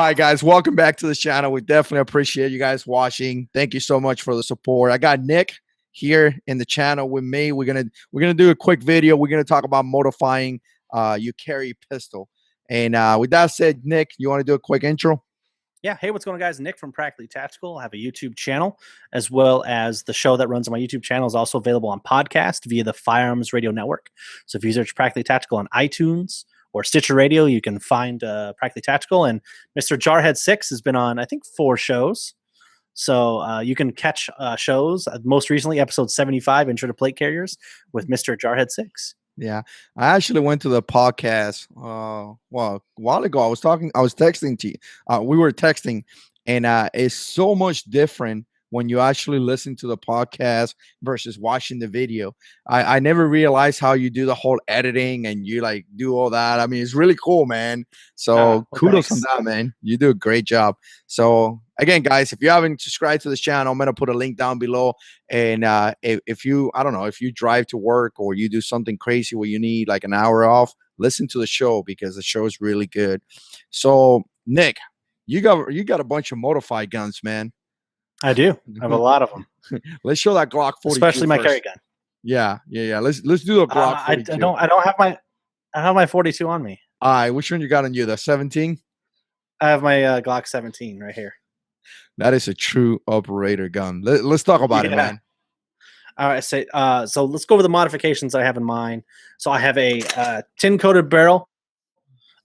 right, guys, welcome back to the channel. We definitely appreciate you guys watching. Thank you so much for the support. I got Nick here in the channel with me. We're gonna do a quick video. We're gonna talk about modifying your carry pistol. And with that said, Nick, you want to do a quick intro? Yeah. Hey, what's going on, guys? Nick from Practically Tactical. I have a YouTube channel, as well as the show that runs on my YouTube channel is also available on podcast via the Firearms Radio Network. So if you search Practically Tactical on iTunes or Stitcher Radio, you can find Practically Tactical. And Mr. JH6 has been on, I think, 4 shows. So you can catch shows. Most recently, episode 75, Intro to Plate Carriers, with Mr. JH6. Yeah, I actually went to the podcast. Well, a while ago, I was texting to you. We were texting, and it's so much different when you actually listen to the podcast versus watching the video. I never realized how you do the whole editing and you like do all that. I mean, it's really cool, man. So Well, kudos thanks. on that, man. You do a great job. So again, guys, if you haven't subscribed to this channel, I'm gonna put a link down below. And if you, I don't know, if you drive to work or you do something crazy where you need like an hour off, listen to the show because the show is really good. So Nick, you got a bunch of modified guns, man. I do. I have a lot of them, Let's show that Glock 42 especially my first. carry gun. Yeah. Let's do the Glock I 42. don't have my 42 on me. All right, which one you got on you? The 17? I have my Glock 17 right here. That is a true operator gun. Let's talk about it, man. All right, so let's go over the modifications I have in mind. So I have a tin coated barrel.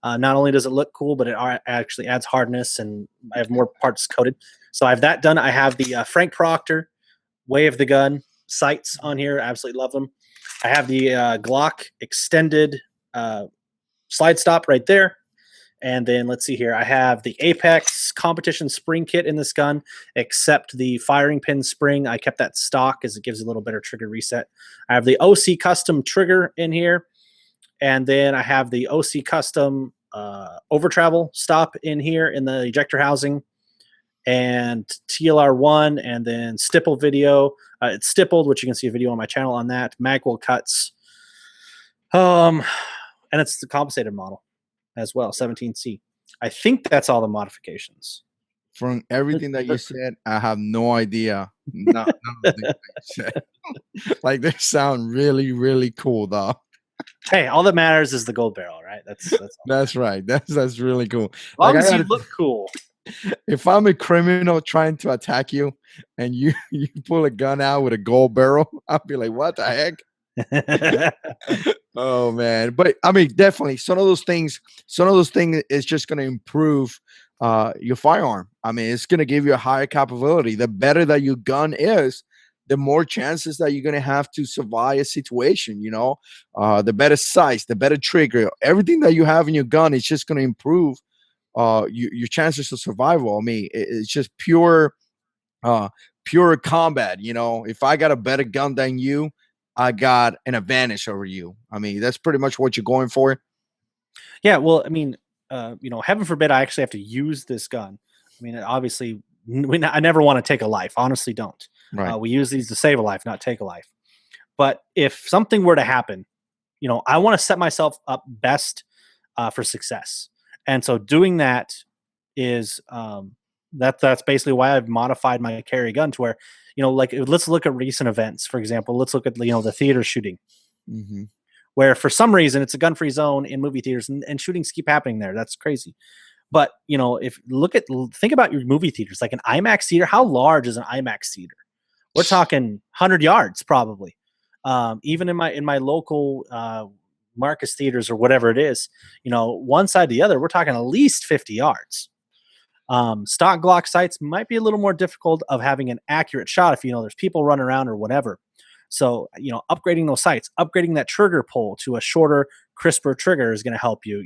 Not only does it look cool, but it actually adds hardness, and I have more parts coated. So I have that done. I have the Frank Proctor Way of the Gun sights on here. Absolutely love them. I have the Glock extended slide stop right there. And then let's see here. I have the Apex competition spring kit in this gun, except the firing pin spring. I kept that stock as it gives a little better trigger reset. I have the OC custom trigger in here. And then I have the OC custom over travel stop in here in the ejector housing, and TLR1, and then stipple video. It's stippled, which you can see a video on my channel on that. Magwell cuts. And it's the compensated model as well, 17C. I think that's all the modifications. From everything that you said, I have no idea. None of the things that you said. Like, they sound really, really cool, though. Hey, all that matters is the gold barrel, right? That's right. That's really cool. As long as you look cool. If I'm a criminal trying to attack you and you pull a gun out with a gold barrel, I'll be like, what the heck? Oh man. But I mean, definitely some of those things is just going to improve your firearm. I mean, it's going to give you a higher capability. The better that your gun is, the more chances that you're going to have to survive a situation, you know. The better size, the better trigger, everything that you have in your gun is just going to improve your chances of survival. I mean, it's just pure combat. You know, if I got a better gun than you, I got an advantage over you. I mean, that's pretty much what you're going for. Yeah, well, I mean, heaven forbid I actually have to use this gun. I mean, obviously, I never want to take a life. Honestly, don't. Right. We use these to save a life, not take a life. But if something were to happen, I want to set myself up best for success. And so doing that is that's basically why I've modified my carry gun to where, like, let's look at recent events. For example, let's look at the theater shooting, where for some reason it's a gun-free zone in movie theaters, and shootings keep happening there. That's crazy. But think about your movie theaters, like an IMAX theater. How large is an IMAX theater? We're talking 100 yards probably. Even in my local Marcus theaters or whatever it is, one side to the other, we're talking at least 50 yards. Stock Glock sights might be a little more difficult of having an accurate shot if there's people running around or whatever. So upgrading those sights, upgrading that trigger pull to a shorter, crisper trigger is going to help you.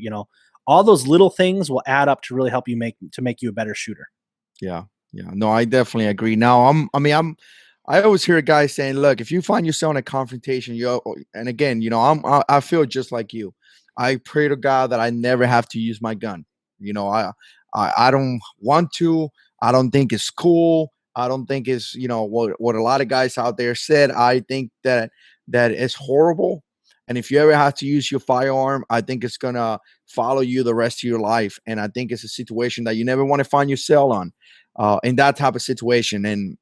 All those little things will add up to really help you make you a better shooter. Yeah. No, I definitely agree. Now, I always hear guys saying, look, if you find yourself in a confrontation, and again, I feel just like you. I pray to God that I never have to use my gun. I don't want to. I don't think it's cool. I don't think it's, what a lot of guys out there said. I think that it's horrible. And if you ever have to use your firearm, I think it's gonna follow you the rest of your life. And I think it's a situation that you never want to find yourself on, in that type of situation. And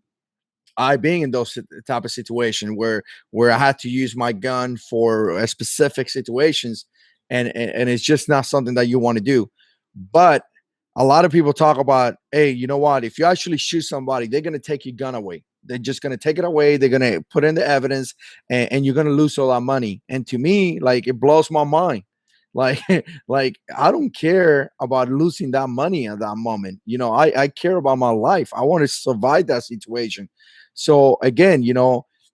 I being in those type of situation where I had to use my gun for specific situations, and it's just not something that you want to do. But a lot of people talk about, hey, you know what? If you actually shoot somebody, they're gonna take your gun away. They're just gonna take it away. They're gonna put in the evidence, and you're gonna lose all that money. And to me, like it blows my mind. Like, like I don't care about losing that money at that moment. I care about my life. I want to survive that situation. So again,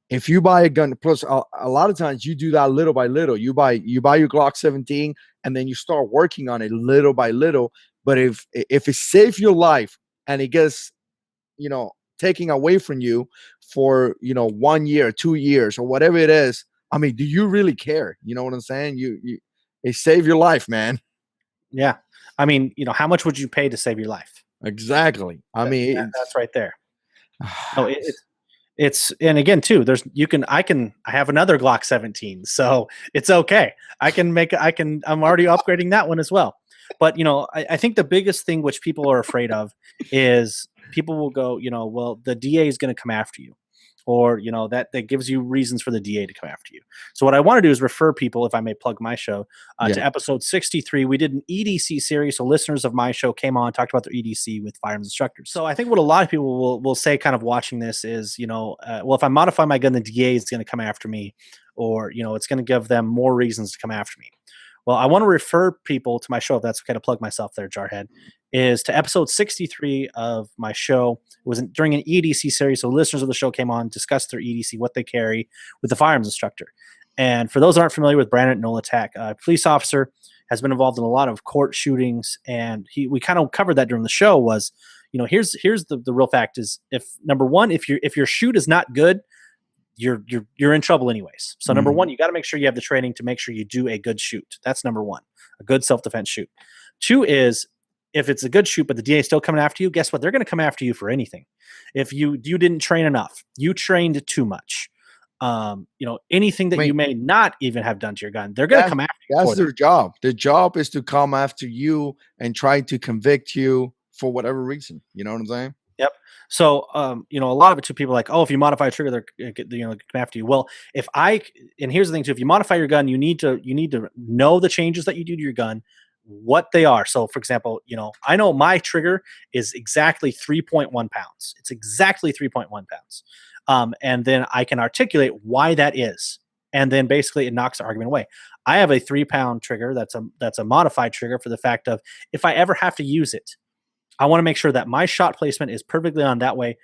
if you buy a gun, plus a lot of times you do that little by little. You buy your Glock 17, and then you start working on it little by little. But if it saves your life and it gets, taking away from you for 1 year, 2 years, or whatever it is, I mean, do you really care? You know what I'm saying? You it saved your life, man. Yeah. I mean, how much would you pay to save your life? Exactly. I mean, That's right there. No, it's it's and again too, I have another Glock 17, so it's okay. I'm already upgrading that one as well. But I think the biggest thing which people are afraid of is people will go, well, the DA is going to come after you, or that gives you reasons for the DA to come after you. So what I want to do is refer people, if I may plug my show, yeah, to episode 63. We did an EDC series, so listeners of my show came on, talked about their EDC with firearms instructors. So I think what a lot of people will say, kind of watching this, is well, if I modify my gun, the DA is going to come after me, or it's going to give them more reasons to come after me. Well, I want to refer people to my show, if that's okay to plug myself there, Jarhead, is to episode 63 of my show. It was during an EDC series, so listeners of the show came on, discussed their EDC, what they carry with the firearms instructor. And for those who aren't familiar with Brandon Nolatak, a police officer, has been involved in a lot of court shootings, and we kind of covered that during the show. Was here's the real fact is, if number one, if your shoot is not good, you're in trouble anyways. So number one, you got to make sure you have the training to make sure you do a good shoot. That's number one, a good self-defense shoot. Two is, if it's a good shoot, but the DA is still coming after you, guess what? They're going to come after you for anything. If you didn't train enough, you trained too much, anything that I mean, you may not even have done to your gun, they're going to come after you. That's their job. Their job is to come after you and try to convict you for whatever reason. You know what I'm saying? Yep. So, a lot of it too, people are like, oh, if you modify a trigger, they're come after you. Well, and here's the thing too, if you modify your gun, you need to know the changes that you do to your gun, what they are. So, for example, I know my trigger is exactly 3.1 pounds. It's exactly 3.1 pounds. And then I can articulate why that is. And then basically it knocks the argument away. I have a 3-pound trigger. That's a modified trigger for the fact of, if I ever have to use it, I want to make sure that my shot placement is perfectly on. That way,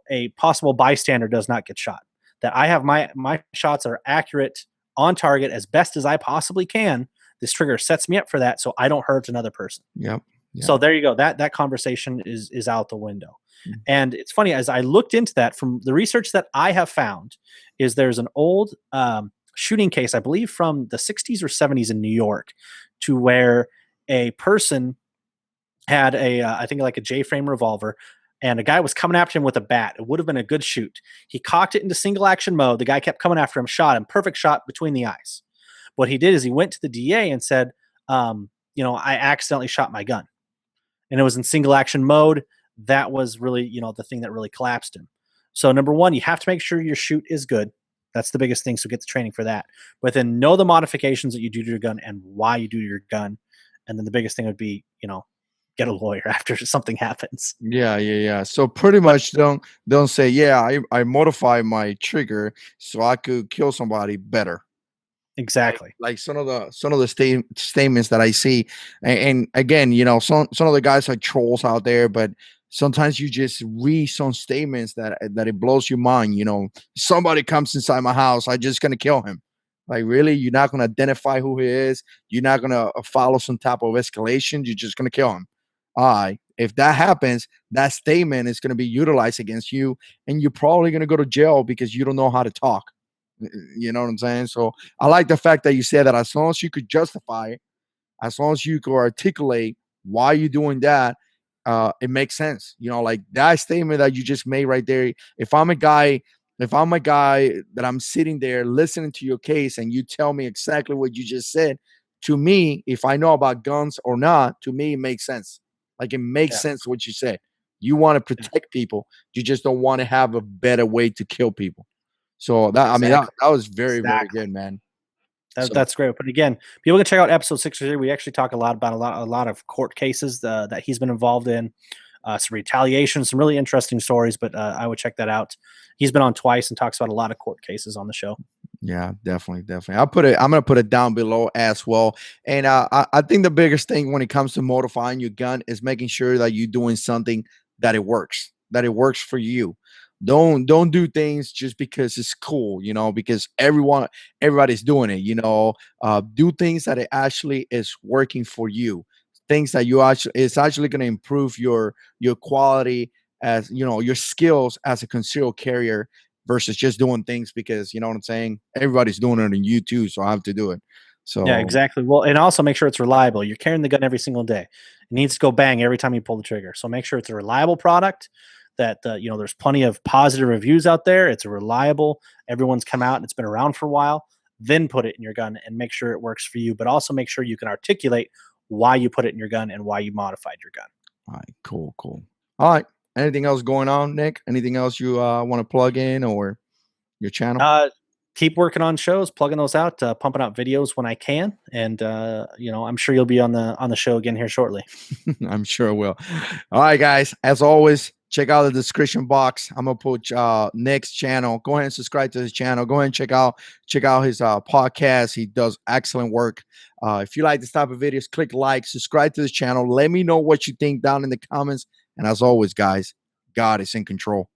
a possible bystander does not get shot. That I have my shots are accurate, on target, as best as I possibly can. This trigger sets me up for that, so I don't hurt another person. Yep. So there you go. That conversation is out the window. And it's funny, as I looked into that, from the research that I have found, is there's an old shooting case, I believe from the 60s or 70s in New York, to where a person had I think like a J-frame revolver, and a guy was coming after him with a bat. It would have been a good shoot. He cocked it into single action mode. The guy kept coming after him, shot him, perfect shot between the eyes. What he did is he went to the DA and said, I accidentally shot my gun. And it was in single action mode. That was really, the thing that really collapsed him. So number one, you have to make sure your shoot is good. That's the biggest thing. So get the training for that. But then know the modifications that you do to your gun and why you do your gun. And then the biggest thing would be, get a lawyer after something happens. Yeah. So pretty much don't say, yeah, I modify my trigger so I could kill somebody better. Exactly. Like some of the statements that I see, and again, some of the guys are trolls out there, but sometimes you just read some statements that it blows your mind. Somebody comes inside my house, I just gonna kill him. Like, really? You're not gonna identify who he is? You're not gonna follow some type of escalation? You're just gonna kill him? All right. If that happens, that statement is gonna be utilized against you, and you're probably gonna go to jail because you don't know how to talk. You know what I'm saying? So I like the fact that you said that as long as you could justify it, as long as you could articulate why you're doing that, it makes sense. Like that statement that you just made right there. If I'm a guy if I'm a guy that I'm sitting there listening to your case and you tell me exactly what you just said, to me, if I know about guns or not, to me, it makes sense. Like it makes Yeah, sense what you said. You want to yeah, protect people. You just don't want to have a better way to kill people. So that, I mean, exactly, that was very, very exactly. good, man. That, So that's great. But again, people can check out episode 6 or 3. We actually talk a lot about a lot of court cases that he's been involved in, some retaliation, some really interesting stories. But I would check that out. He's been on twice and talks about a lot of court cases on the show. yeah, definitely, definitely. I'll put it. I'm gonna put it down below as well. And I think the biggest thing when it comes to modifying your gun is making sure that you're doing something that it works for you. Don't do things just because it's cool, because everybody's doing it. Do things that it actually is working for you. Things that you actually it's actually gonna improve your quality as your skills as a concealed carrier versus just doing things because you know what I'm saying. Everybody's doing it on YouTube, so I have to do it. Yeah, So exactly. Well, and also make sure it's reliable. You're carrying the gun every single day. It needs to go bang every time you pull the trigger. So make sure it's a reliable product. That there's plenty of positive reviews out there. It's a reliable. Everyone's come out and it's been around for a while. Then put it in your gun and make sure it works for you. But also make sure you can articulate why you put it in your gun and why you modified your gun. all right, cool, cool. All right. Anything else going on, Nick? Anything else you want to plug in or your channel? Uh, Keep working on shows, plugging those out, pumping out videos when I can, and I'm sure you'll be on the show again here shortly. I'm sure it will. All right, guys. As always, check out the description box. I'm gonna put Nick's channel. Go ahead and subscribe to his channel. Go ahead and check out his podcast. He does excellent work. If you like this type of videos, click like, subscribe to this channel. Let me know what you think down in the comments. And as always, guys, God is in control.